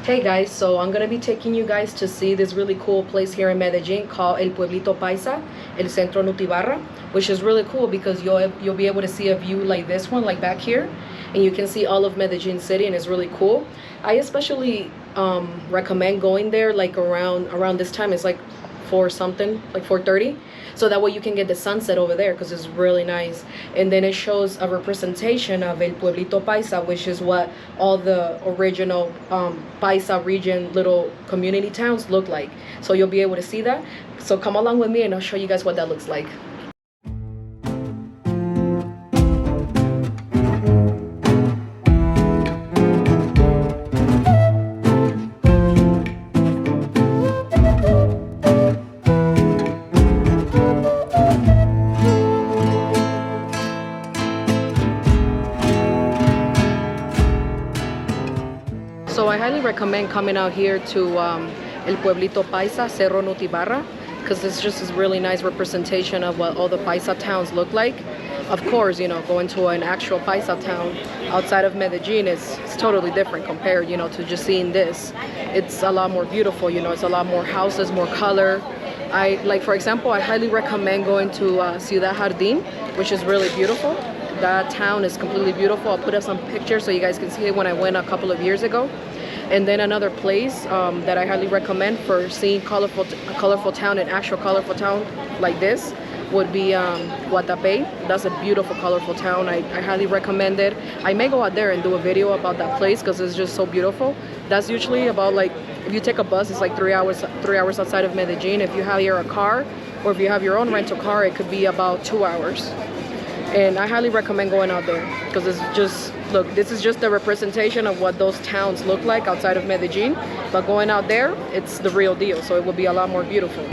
Hey guys, so I'm gonna be taking you guys to see this really cool place here in Medellin called El Pueblito Paisa, El Cerro Nutibara, which is really cool because you'll be able to see a view like this one, like back here, and you can see all of Medellin city, and it's really cool. I especially recommend going there like around this time. It's like 4 something, like 4:30, so that way you can get the sunset over there because it's really nice. And then it shows a representation of El Pueblito Paisa, which is what all the original Paisa region little community towns look like. So you'll be able to see that. So come along with me and I'll show you guys what that looks like. So I highly recommend coming out here to El Pueblito Paisa, Cerro Nutibara, because it's just this really nice representation of what all the Paisa towns look like. Of course, you know, going to an actual Paisa town outside of Medellin is totally different compared, you know, to just seeing this. It's a lot more beautiful, you know, it's a lot more houses, more color. For example, I highly recommend going to Ciudad Jardín, which is really beautiful. That town is completely beautiful. I'll put up some pictures so you guys can see it when I went a couple of years ago. And then another place that I highly recommend for seeing a colorful town, an actual colorful town like this, would be Guatapé. That's a beautiful, colorful town. I highly recommend it. I may go out there and do a video about that place because it's just so beautiful. That's usually about, like, if you take a bus, it's like 3 hours outside of Medellin. If you hire a car or if you have your own rental car, it could be about 2 hours. And I highly recommend going out there because it's just, look, this is just the representation of what those towns look like outside of Medellin. But going out there, it's the real deal. So it will be a lot more beautiful.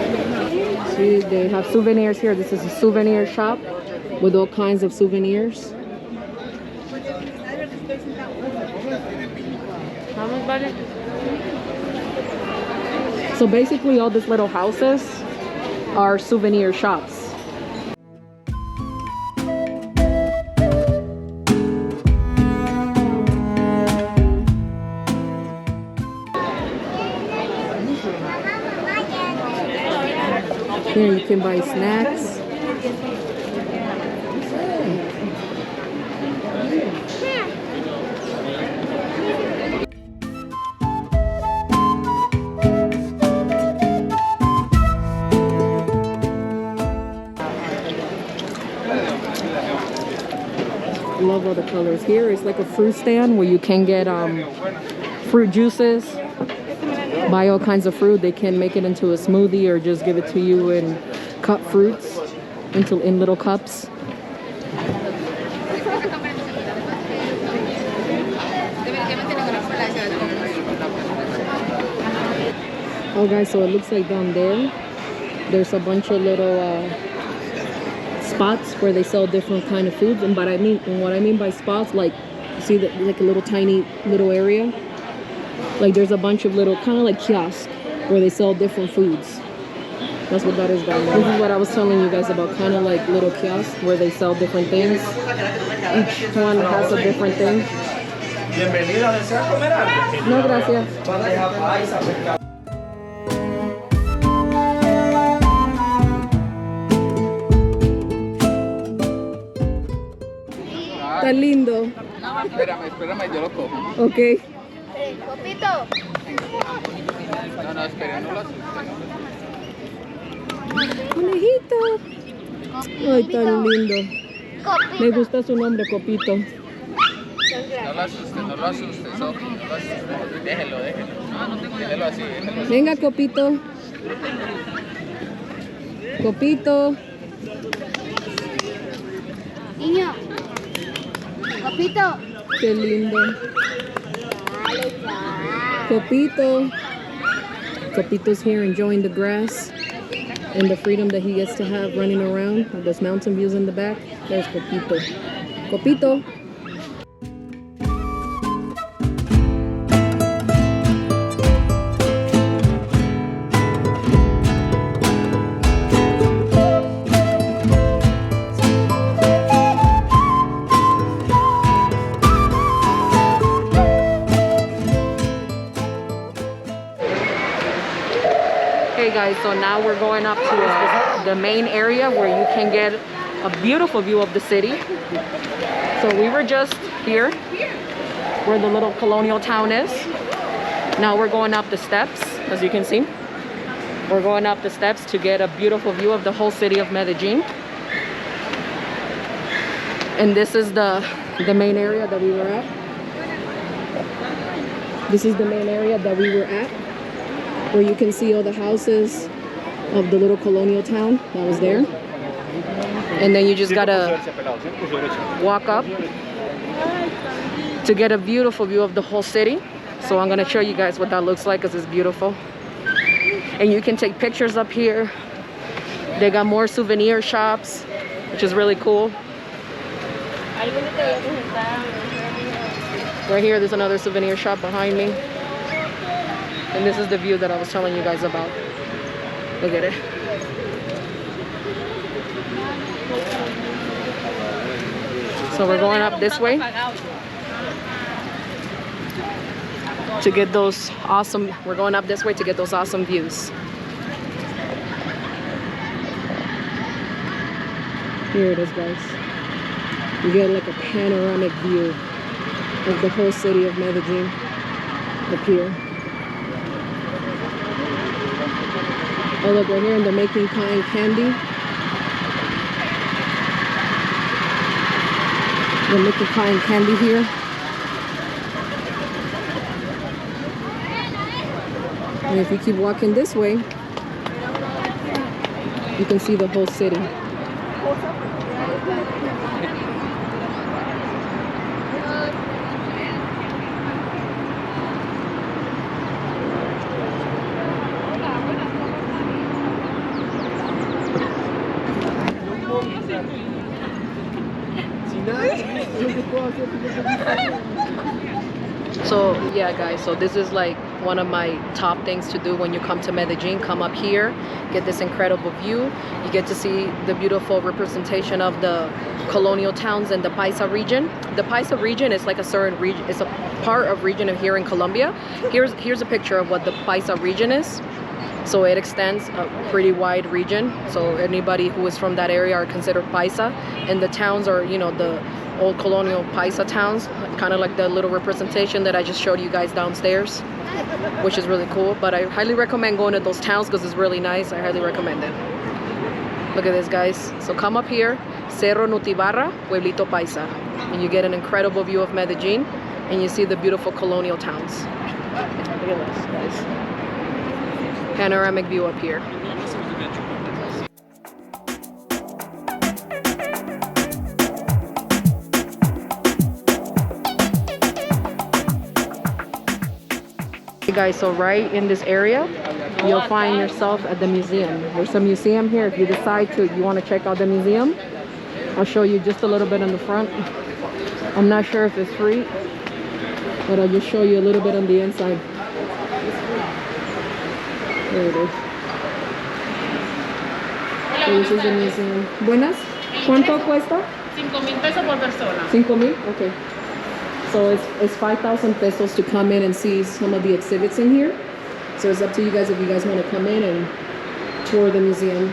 See, they have souvenirs here. This is a souvenir shop with all kinds of souvenirs. So basically all these little houses are souvenir shops. Here you can buy snacks. Love all the colors. Here it's like a fruit stand where you can get fruit juices. Buy all kinds of fruit. They can make it into a smoothie or just give it to you in cut fruits in little cups. Oh guys, so it looks like down there's a bunch of little spots where they sell different kind of foods. And what I mean by spots, like, you see that, like a little tiny little area. Like there's a bunch of little, kind of like kiosks where they sell different foods. That's what that is down there. This is what I was telling you guys about, kind of like little kiosks where they sell different things. Each one has a different thing. No, gracias. Tan lindo. Espérame, yo lo cojo. Ok. Copito. No, espera, no lo asustes. Conejito. Ay, tan lindo. Copito. Me gusta su nombre, Copito. No lo asustes, Sofi, no lo asustes. Déjelo. Déjelo así. Venga, Copito. Copito. Niño. Copito. Qué lindo. Copito. Copito's here enjoying the grass and the freedom that he gets to have running around with those mountain views in the back. There's Copito. Copito. Okay guys, so now we're going up to the main area where you can get a beautiful view of the city. So we were just here where the little colonial town is. Now we're going up the steps, as you can see. We're going up the steps to get a beautiful view of the whole city of Medellin. And this is the main area that we were at. This is the main area that we were at, where you can see all the houses of the little colonial town that was there. And then you just gotta walk up to get a beautiful view of the whole city. So I'm gonna show you guys what that looks like, because it's beautiful. And you can take pictures up here. They got more souvenir shops, which is really cool. Right here, there's another souvenir shop behind me. And this is the view that I was telling you guys about. Look at it. So we're going up this way to get those awesome, we're going up this way to get those awesome views. Here it is, guys. You get like a panoramic view of the whole city of Medellin up here. Oh look, right here, and they're making cotton candy. They're making cotton candy here. And if you keep walking this way, you can see the whole city. So yeah guys, so this is like one of my top things to do when you come to Medellin. Come up here, get this incredible view. You get to see the beautiful representation of the colonial towns in the Paisa region. The Paisa region is like a certain region, it's a part of region of here in Colombia. Here's a picture of what the Paisa region is. So it extends a pretty wide region. So anybody who is from that area are considered Paisa. And the towns are, you know, the old colonial Paisa towns, kind of like the little representation that I just showed you guys downstairs, which is really cool. But I highly recommend going to those towns because it's really nice. I highly recommend it. Look at this, guys. So come up here, Cerro Nutibara, Pueblito Paisa, and you get an incredible view of Medellin, and you see the beautiful colonial towns. Look at this, guys. Panoramic view up here. Hey guys, so right in this area, you'll find yourself at the museum. There's a museum here. If you decide you want to check out the museum, I'll show you just a little bit in the front. I'm not sure if it's free, but I'll just show you a little bit on the inside. There it is. So this is the museum. Buenas. ¿Cuánto cuesta? 5,000 pesos por persona. 5,000? Okay. So it's 5,000 pesos to come in and see some of the exhibits in here. So it's up to you guys if you guys want to come in and tour the museum.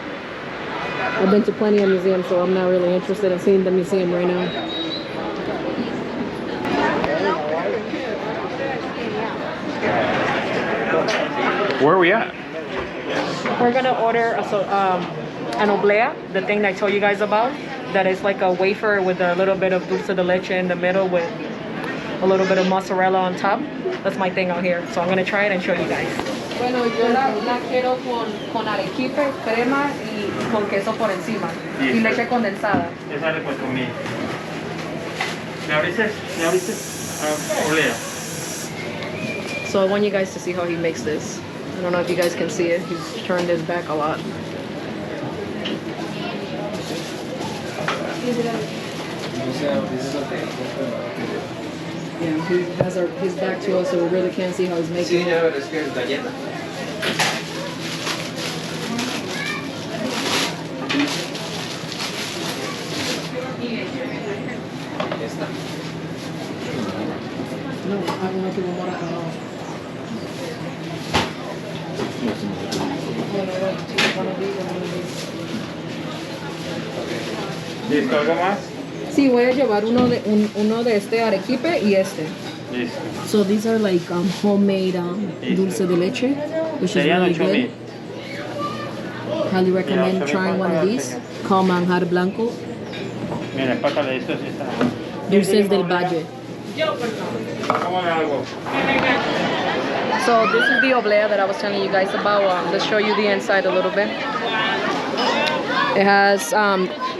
I've been to plenty of museums, so I'm not really interested in seeing the museum right now. Where are we at? We're gonna order an oblea, the thing that I told you guys about. That is like a wafer with a little bit of dulce de leche in the middle with a little bit of mozzarella on top. That's my thing out here. So I'm gonna try it and show you guys. Bueno, yo la quiero con arequipe, crema y con queso por encima. Y leche condensada. Esa de 4,000. ¿Me abriste? Olea. So I want you guys to see how he makes this. I don't know if you guys can see it. He's turned his back a lot. Yeah, he has his back to us, so we really can't see how he's making it. No, I don't know if you want to. One of these and one of these. ¿Listo? ¿Algo más? Sí, voy a llevar uno de este arequipe y este. Listo. So these are like homemade dulce de leche, which is Serían really 8,000. good. Highly recommend trying one of these. Called manjar blanco. Mira, pásale esto. Sí está. Dulces del Valle. ¿Cómo le hago? So this is the oblea that I was telling you guys about. Let's show you the inside a little bit. It has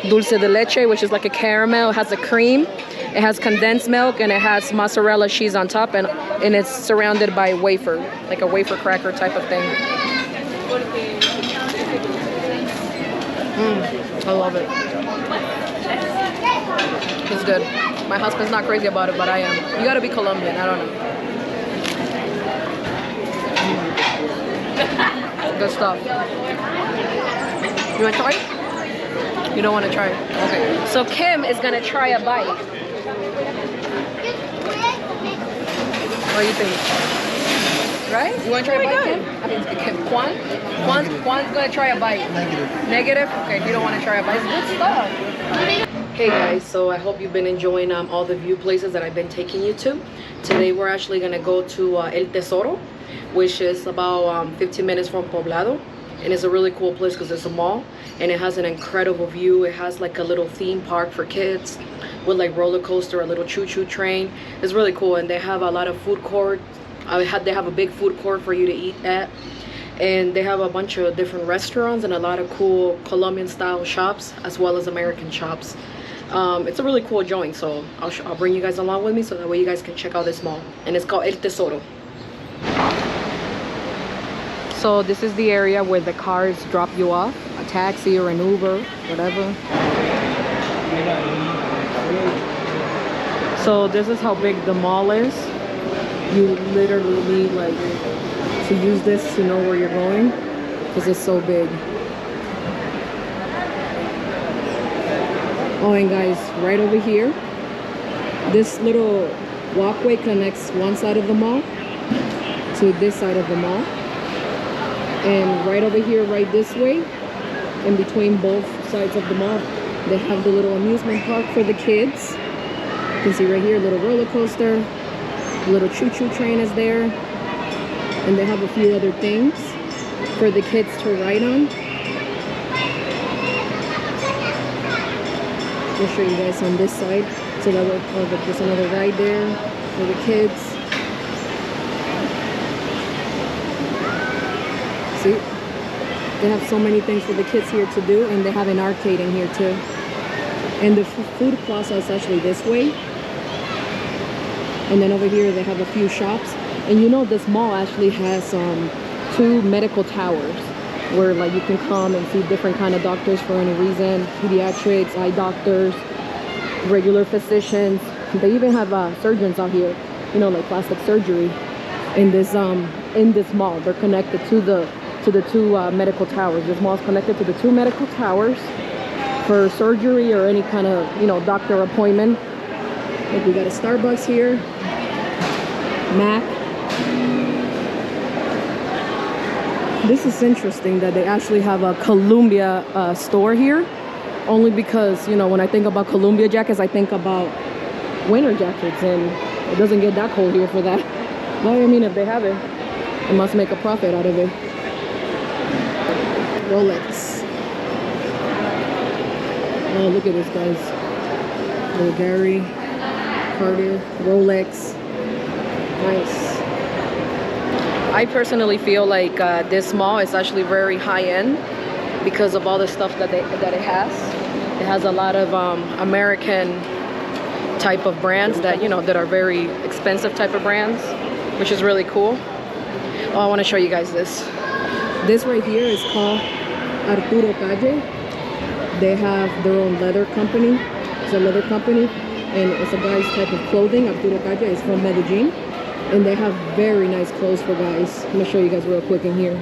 dulce de leche, which is like a caramel. It has a cream. It has condensed milk, and it has mozzarella cheese on top, and it's surrounded by wafer, like a wafer cracker type of thing. I love it. It's good. My husband's not crazy about it, but I am. You gotta be Colombian, I don't know. Good stuff. You wanna try it? You don't wanna try it? Okay. So Kim is gonna try a bite. What do you think? Right? You wanna try a bite, Kim? I mean, Kim. Juan's gonna try a bite. Negative? Okay, you don't wanna try a bite. It's good stuff. Hey guys, so I hope you've been enjoying all the view places that I've been taking you to. Today we're actually gonna go to El Tesoro, which is about 15 minutes from Poblado. And it's a really cool place because it's a mall and it has an incredible view. It has like a little theme park for kids with like roller coaster, a little choo-choo train. It's really cool, and they have a lot of food court. They have a big food court for you to eat at, and they have a bunch of different restaurants and a lot of cool Colombian style shops as well as American shops. It's a really cool joint, so I'll bring you guys along with me so that way you guys can check out this mall, and it's called El Tesoro. So this is the area where the cars drop you off, a taxi or an Uber, whatever. So this is how big the mall is. You literally need like to use this to know where you're going because it's so big. Oh, and guys, right over here, this little walkway connects one side of the mall to this side of the mall. And right over here, right this way, in between both sides of the mall, they have the little amusement park for the kids. You can see right here, little roller coaster, a little choo-choo train is there. And they have a few other things for the kids to ride on. I'll show you guys on this side. So that way, there's another ride there for the kids. See, they have so many things for the kids here to do, and they have an arcade in here too. And the food plaza is actually this way. And then over here they have a few shops. And you know, this mall actually has 2 medical towers where like you can come and see different kind of doctors for any reason, pediatrics, eye doctors, regular physicians. They even have surgeons out here, you know, like plastic surgery in this mall. They're connected to the 2 medical towers. This mall is connected to the 2 medical towers for surgery or any kind of, you know, doctor appointment. Like we got a Starbucks here, Mac. This is interesting that they actually have a Columbia store here, only because, you know, when I think about Columbia jackets, I think about winter jackets, and it doesn't get that cold here for that. Well, I mean, if they have it, they must make a profit out of it. Rolex. Oh, look at this, guys. Little Gary, Cartier, Rolex. Nice. I personally feel like this mall is actually very high-end because of all the stuff that it has. It has a lot of American type of brands that, you know, that are very expensive type of brands, which is really cool. Oh, I want to show you guys this. This right here is called Arturo Calle. They have their own leather company. It's a leather company, and it's a guy's type of clothing. Arturo Calle is from Medellin, and they have very nice clothes for guys. I'm gonna show you guys real quick in here.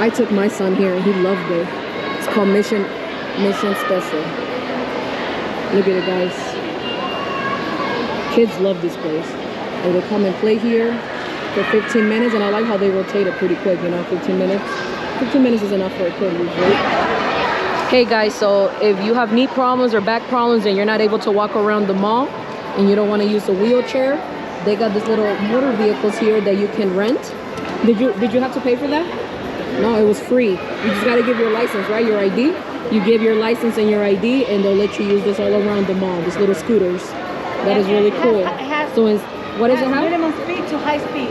I took my son here and he loved it. It's called Mission Special. Look at it, guys. Kids love this place. And they come and play here for 15 minutes, and I like how they rotate it pretty quick, you know, 15 minutes. 15 minutes is enough for a kid usually. Hey guys, so if you have knee problems or back problems and you're not able to walk around the mall and you don't want to use a wheelchair, they got these little motor vehicles here that you can rent. Did you have to pay for that? No, it was free. You just got to give your license, right? Your ID. You give your license and your ID, and they'll let you use this all around the mall. These little scooters. That is really cool. So what does it have? Minimum speed to high speed.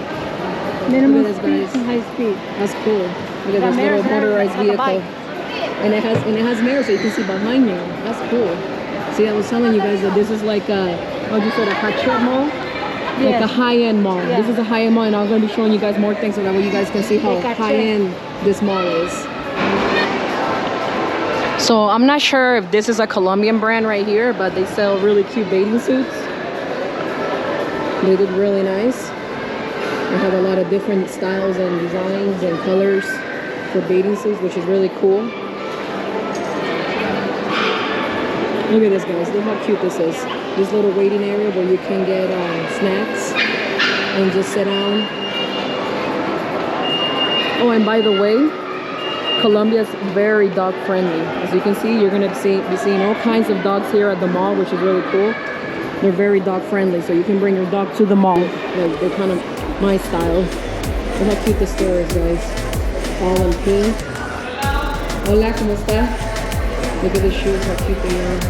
Minimum speed to high speed. That's cool. Look at this little motorized vehicle. And it has mirrors so you can see behind you. That's cool. See, I was telling you guys that this is like a, how do you say, a high mall? Like a high-end mall. Yeah. This is a high-end mall, and I'm going to be showing you guys more things so that way you guys can see how high-end this mall is. So I'm not sure if this is a Colombian brand right here, but they sell really cute bathing suits. They did really nice. They have a lot of different styles and designs and colors for bathing suits, which is really cool. Look at this, guys. Look how cute this is. This little waiting area where you can get snacks and just sit down. Oh, and by the way, Colombia is very dog friendly. As you can see, you're going to be seeing all kinds of dogs here at the mall, which is really cool. They're very dog friendly, so you can bring your dog to the mall. Like, they're kind of my style. Look how cute the store is, guys. All in pink. Hola, ¿cómo está? Look at the shoes, how cute they are.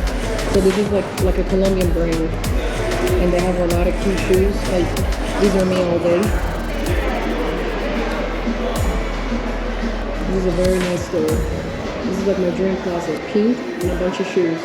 So this is like a Colombian brand, and they have a lot of cute shoes. Like, these are me all day. This is a very nice store. This is like my dream closet. Pink and a bunch of shoes.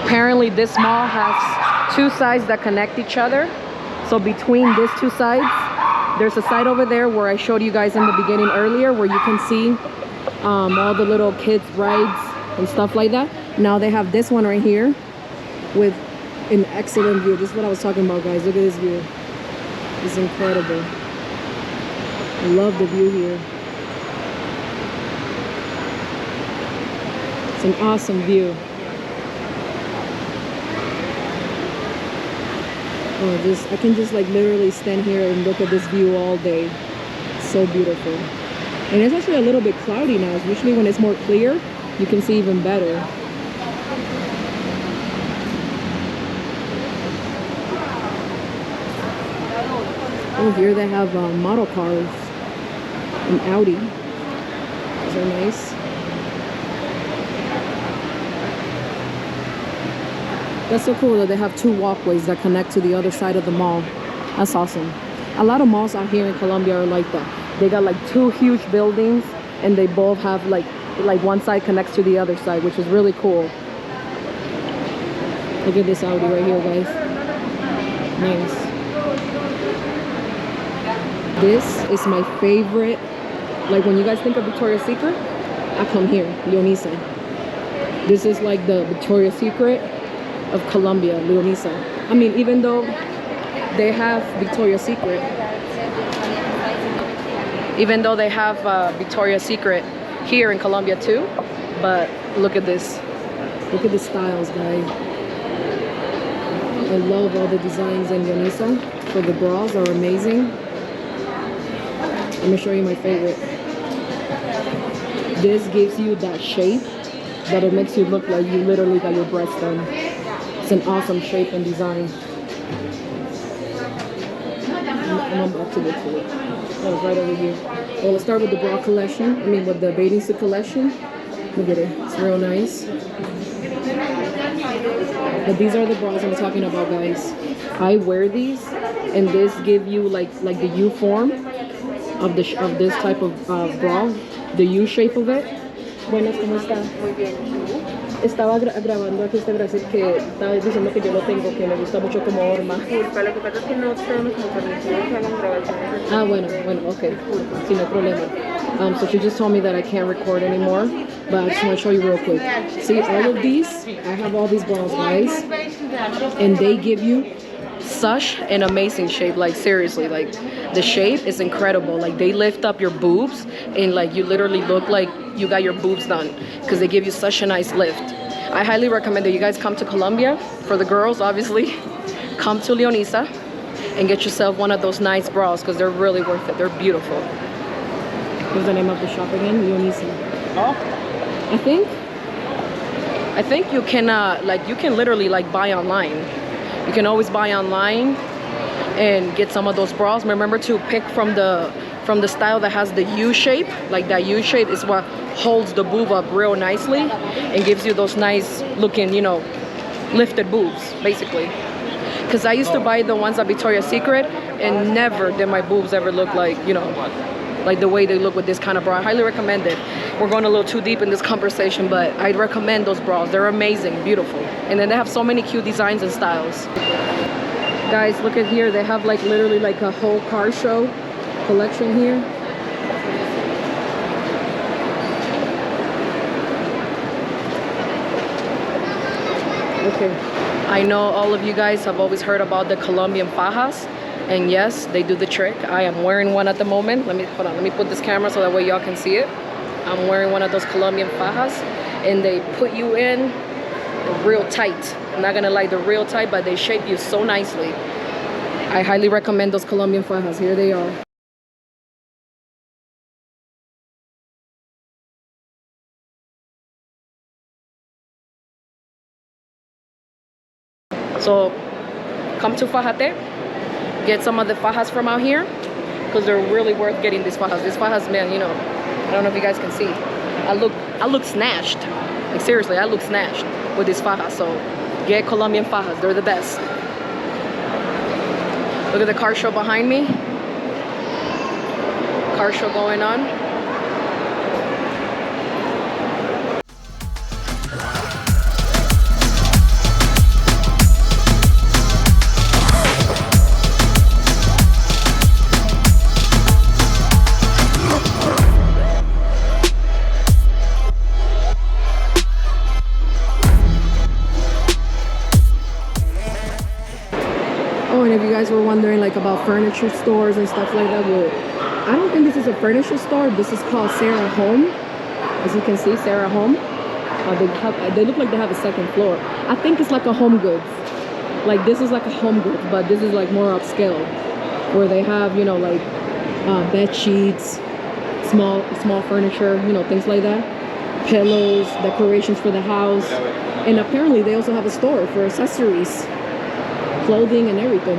Apparently this mall has two sides that connect each other. So between these two sides, there's a side over there where I showed you guys in the beginning earlier, where you can see all the little kids rides and stuff like that. Now they have this one right here with an excellent view. This is what I was talking about, guys. Look at this view. It's incredible. I love the view here. It's an awesome view. Oh, I can just like literally stand here and look at this view all day. It's so beautiful. And it's actually a little bit cloudy now. Usually when it's more clear, you can see even better. Oh, here they have model cars. An Audi. Those are nice. That's so cool that they have two walkways that connect to the other side of the mall. That's awesome. A lot of malls out here in Colombia are like that. They got like two huge buildings and they both have like one side connects to the other side, which is really cool. Look at this Audi right here, guys. Nice. This is my favorite. Like when you guys think of Victoria's Secret, I come here, Leonisa. This is like the Victoria's Secret of Colombia, Leonisa. I mean, even though they have Victoria's Secret, Victoria's Secret here in Colombia too, but look at this. Look at the styles, guys. I love all the designs in Yonisa. So the bras are amazing. Let me show you my favorite. This gives you that shape that it makes you look like you literally got your breasts done. It's an awesome shape and design. I'm about to get to it. That was right over here. Well, let's start with the bra collection. I mean, with the bathing suit collection. Look at it. It's real nice. But these are the bras I'm talking about, guys. I wear these, and this give you like the U form of this type of bra, the U shape of it. Buenas, ¿cómo está? Muy bien. Estaba grabando aquí este bracelet que estaba diciendo que yo lo tengo, que me gusta mucho como horma. Disculpa, lo que pasa es que no tenemos como permitido que hagan grabaciones. Ah, bueno, okay. Sí, no problema. So she just told me that I can't record anymore, but I just want to show you real quick. See, all of these, I have all these bras, guys, and they give you such an amazing shape. Like, seriously, like the shape is incredible. Like, they lift up your boobs and like you literally look like you got your boobs done because they give you such a nice lift. I highly recommend that you guys come to Colombia. For the girls, obviously, come to Leonisa and get yourself one of those nice bras because they're really worth it. They're beautiful. What's the name of the shop again? Leonisa. Oh. I think you can you can literally like buy online. You can always buy online and get some of those bras. Remember to pick from the style that has the U shape. Like that U shape is what holds the boob up real nicely and gives you those nice looking, you know, lifted boobs, basically. Because I used to buy the ones at Victoria's Secret and never did my boobs ever look like, you know, like the way they look with this kind of bra. I highly recommend it. We're going a little too deep in this conversation, but I'd recommend those bras. They're amazing, beautiful. And then they have so many cute designs and styles. Guys, look at here. They have like literally like a whole car show collection here. Okay. I know all of you guys have always heard about the Colombian fajas. And yes, they do the trick. I am wearing one at the moment. Let me put this camera so that way y'all can see it. I'm wearing one of those Colombian fajas, and they put you in real tight. I'm not gonna lie, they're real tight, but they shape you so nicely. I highly recommend those Colombian fajas. Here they are. So come to Fajate. Get some of the fajas from out here because they're really worth getting. These fajas, man, you know, I don't know if you guys can see, I look snatched. Like, seriously, I look snatched with these fajas. So get Colombian fajas, they're the best. Look at the car show behind me. Car show going on. And if you guys were wondering like about furniture stores and stuff like that, well, I don't think this is a furniture store. This is called Sarah Home. As you can see, Sarah Home. They look like they have a second floor. I think it's like a home goods. Like this is like a home goods, but this is like more upscale, where they have, you know, like bed sheets, small furniture, you know, things like that, pillows, decorations for the house, and apparently they also have a store for accessories, clothing and everything.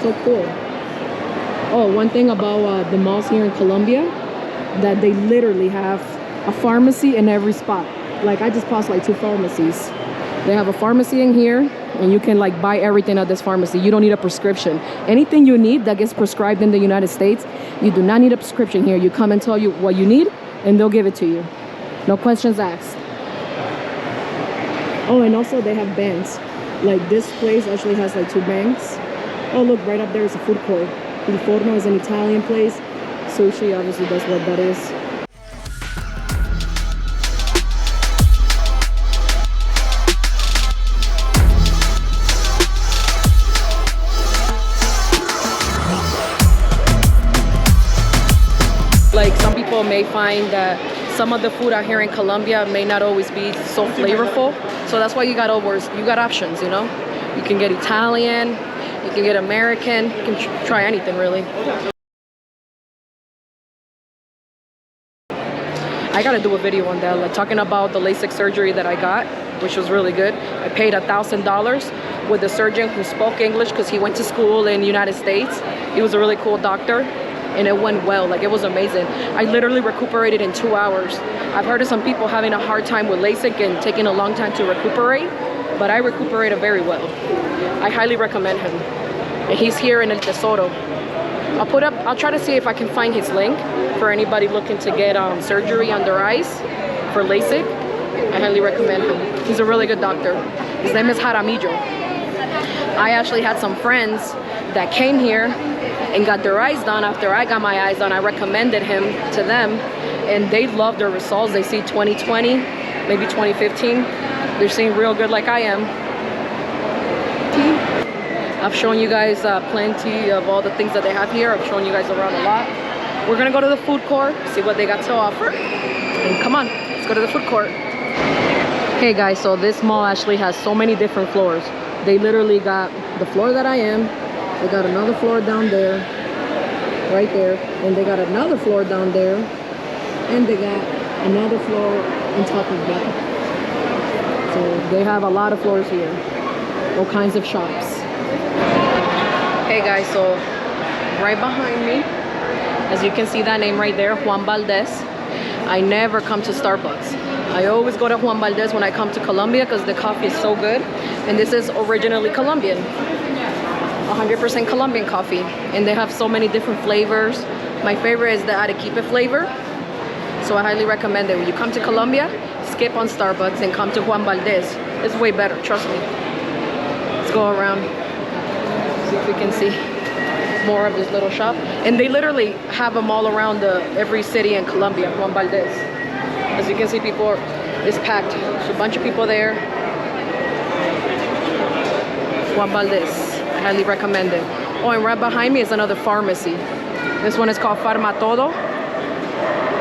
So cool. Oh, one thing about the malls here in Colombia, that they literally have a pharmacy in every spot. Like I just passed like 2 pharmacies. They have a pharmacy in here and you can like buy everything at this pharmacy. You don't need a prescription. Anything you need that gets prescribed in the United States, you do not need a prescription here. You come and tell you what you need and they'll give it to you. No questions asked. Oh, and also they have banks. Like this place actually has like 2 banks. Oh look, right up there is a food court. Il Forno is an Italian place. Sushi, obviously that's what that is. Like some people may find that some of the food out here in Colombia may not always be so flavorful. So that's why you got options, you know. You can get Italian, you can get American, you can try anything really. I gotta do a video on that, like talking about the LASIK surgery that I got, which was really good. I paid $1,000 with a surgeon who spoke English because he went to school in the United States. He was a really cool doctor and it went well, like it was amazing. I literally recuperated in 2 hours. I've heard of some people having a hard time with LASIK and taking a long time to recuperate, but I recuperated very well. I highly recommend him. And he's here in El Tesoro. I'll try to see if I can find his link for anybody looking to get surgery on their eyes for LASIK. I highly recommend him. He's a really good doctor. His name is Jaramillo. I actually had some friends that came here and got their eyes done after I got my eyes done. I recommended him to them and they love their results. They see 2020, maybe 2015. They're seeing real good like I am. I've shown you guys plenty of all the things that they have here. I've shown you guys around a lot. We're gonna go to the food court, see what they got to offer. And come on, let's go to the food court. Hey guys, so this mall actually has so many different floors. They literally got the floor that I am. They got another floor down there, right there. And they got another floor down there. And they got another floor on top of that. So they have a lot of floors here. All kinds of shops. Hey guys, so right behind me, as you can see that name right there, Juan Valdez. I never come to Starbucks. I always go to Juan Valdez when I come to Colombia because the coffee is so good. And this is originally Colombian, 100% Colombian coffee. And they have so many different flavors. My favorite is the arequipe flavor. So I highly recommend it. When you come to Colombia, skip on Starbucks and come to Juan Valdez. It's way better, trust me. Let's go around, see if we can see more of this little shop. And they literally have them all around every city in Colombia, Juan Valdez. As you can see, people it's packed. There's a bunch of people there. Juan Valdez, I highly recommend it. Oh, and right behind me is another pharmacy. This one is called Farmatodo.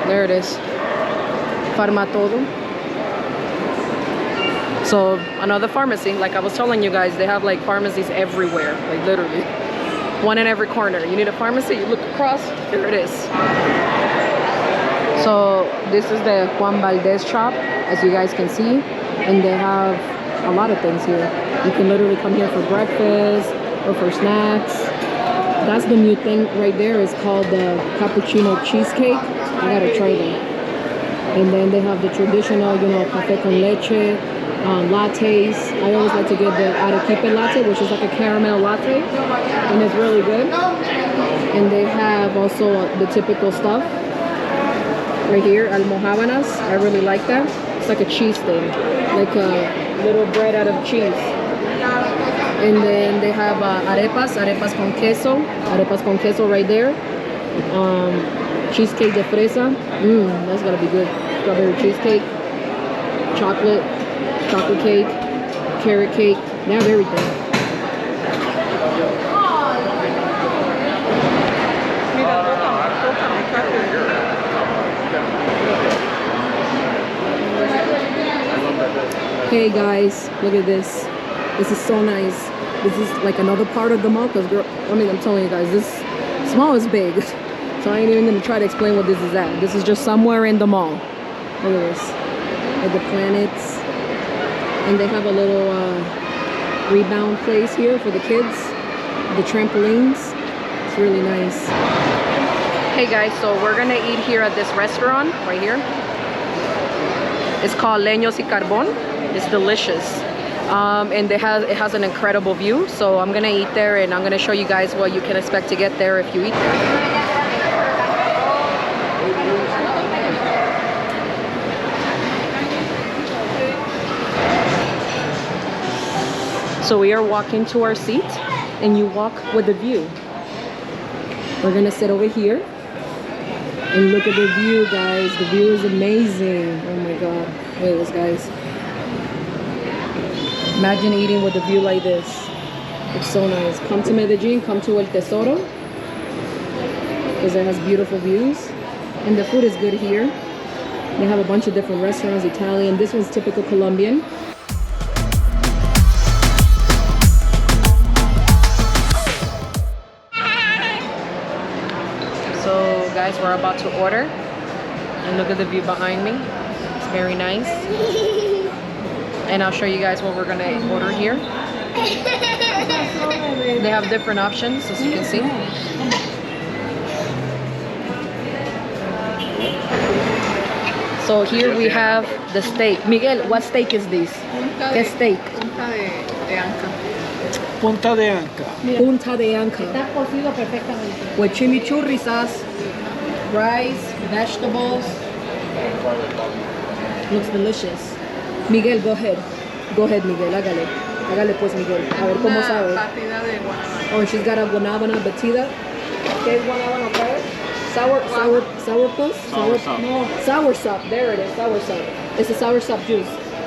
There it is, Farmatodo. So another pharmacy, like I was telling you guys, they have like pharmacies everywhere, like literally. One in every corner. You need a pharmacy, you look across, there it is. So this is the Juan Valdez shop, as you guys can see. And they have a lot of things here. You can literally come here for breakfast or for snacks. That's the new thing right there. It's called the cappuccino cheesecake. I gotta try that. And then they have the traditional, you know, café con leche, lattes. I always like to get the arequipe latte, which is like a caramel latte, and it's really good. And they have also the typical stuff right here, almohábanas. I really like that. It's like a cheese thing, like a little bread out of cheese. And then they have arepas con queso right there. Cheesecake de fresa. That's gonna be good. Strawberry cheesecake, chocolate cake, carrot cake. They have everything. Hey guys, look at this. This is so nice. This is like another part of the mall because, I mean, I'm telling you guys, this mall is big. So I ain't even gonna try to explain what this is at. This is just somewhere in the mall. Look at this. Like the planets. And they have a little rebound place here for the kids. The trampolines. It's really nice. Hey guys, so we're gonna eat here at this restaurant right here. It's called Leños y Carbón. It's delicious. And it has an incredible view. So I'm gonna eat there and I'm gonna show you guys what you can expect to get there if you eat there. So we are walking to our seat and you walk with the view. We're gonna sit over here and look at the view, guys. The view is amazing. Oh my God, look at this, guys. Imagine eating with a view like this. It's so nice. Come to Medellin, come to El Tesoro, because it has beautiful views. And the food is good here. They have a bunch of different restaurants, Italian. This one's typical Colombian. So guys, we're about to order. And look at the view behind me. It's very nice. And I'll show you guys what we're gonna order here. They have different options, as you can see. So here we have the steak. Miguel, what steak is this? ¿Qué steak? Punta de Anca. Punta de Anca. Está cocido perfectamente. With chimichurri sauce, rice, vegetables. Looks delicious. Miguel, go ahead. Go ahead, Miguel. Hágale. Hágale pues, Miguel. A ver cómo sabe. Oh, she's got a guanábana batida. ¿Qué es guanábana otra vez? Sourpuss? No, soursop. There it is, soursop. It's a soursop juice.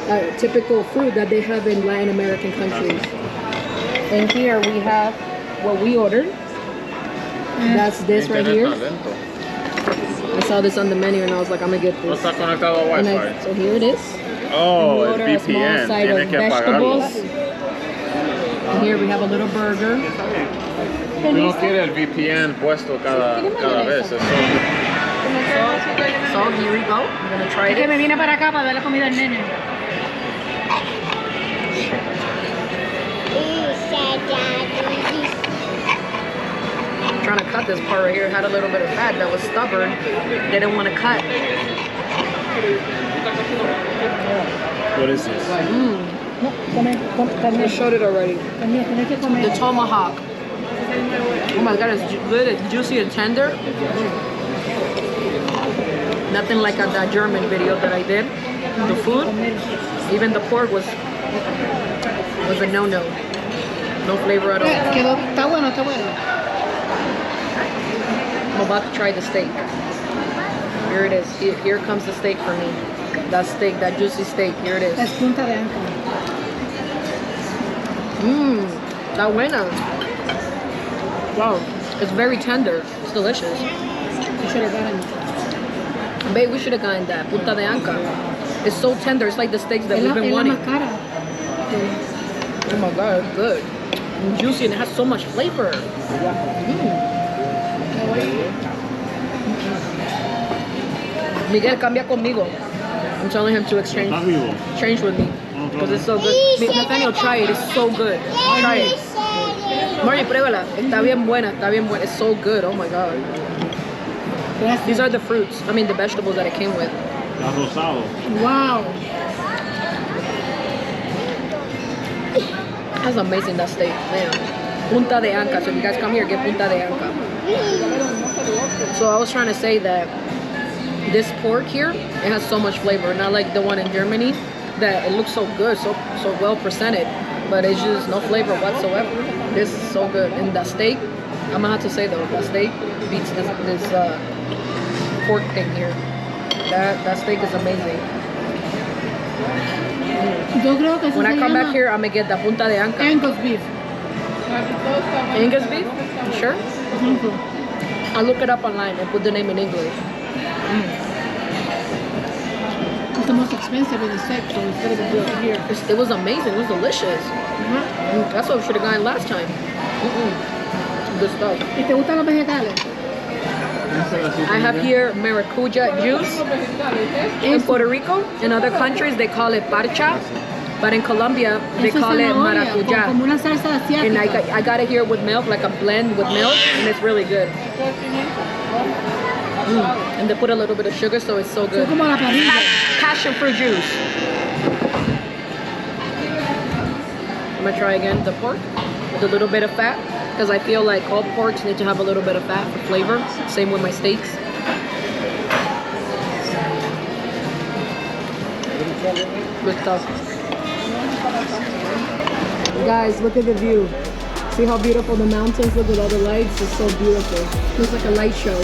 A typical fruit that they have in Latin American countries. And here we have what we ordered. That's this right here. I saw this on the menu and I was like, I'm gonna get No this. está conectado a And Wi-Fi. so here it is. Oh, We el order a small VPN. side of Tienes que pagarlo. vegetables. And here we have a little burger. Tú no quieres el VPN puesto cada vez. Eso. So here we go. I'm gonna try Es que me it. viene para acá para dar la comida al nene. I'm trying to cut this part right here. It had a little bit of fat that was stubborn. Didn't want to cut. What is this? I showed it already. The tomahawk. Oh my god, it's good, it's juicy and tender. Nothing like at that German video that I did. The food, even the pork was a no-no. No flavor at all. Quedó, está bueno, está bueno. I'm about to try the steak. Here it is. Here comes the steak for me. That steak, that juicy steak. Here it is. Es punta de Anca. Mmm, está buena. Wow, it's very tender. It's delicious. You should have gotten. Babe, we should have gotten that. Punta de Anca. It's so tender. It's like the steaks that we've been Es la wanting. más cara. Oh my god, it's good. And juicy and it has so much flavor. Miguel, cambia conmigo. I'm telling him to exchange with me. Because it's so good. Nathaniel, try it. It's so good. Try it. Marnie, pruébala. Está bien buena. Está bien buena. It's so good. Oh my god. These are the fruits. I mean, the vegetables that it came with. Está rosado. Wow. That's amazing, that steak. Man. Punta de Anca. So if you guys come here, get Punta de Anca. So I was trying to say that this pork here, it has so much flavor. Not like the one in Germany, that it looks so good, so well presented, but it's just no flavor whatsoever. This is so good. And that steak, I'm gonna have to say though, that steak beats this pork thing here. That steak is amazing. Yo creo que eso When I se come llama back here, I'm gonna get the Punta de Anca. Angus beef. Angus beef? You sure? I'll look it up online and put the name in English. It's the most expensive in the steak, so it's better to do it here. It was amazing. It was delicious. That's what we should have gotten last time. Good stuff. ¿Y te gustan los vegetales? I have here maracuja juice. In Puerto Rico, in other countries, they call it parcha. But in Colombia, they Eso es call it zanahoria, maracuja. como una salsa And asiática. I got it here with milk, like a blend with milk, and it's really good. And they put a little bit of sugar, so it's so good. Son como la parrilla. Passion fruit juice. I'm gonna try again the pork with a little bit of fat, because I feel like all porks need to have a little bit of fat for flavor. Same with my steaks. Good stuff. Guys, look at the view. See how beautiful the mountains look with all the lights? It's so beautiful. Looks like a light show.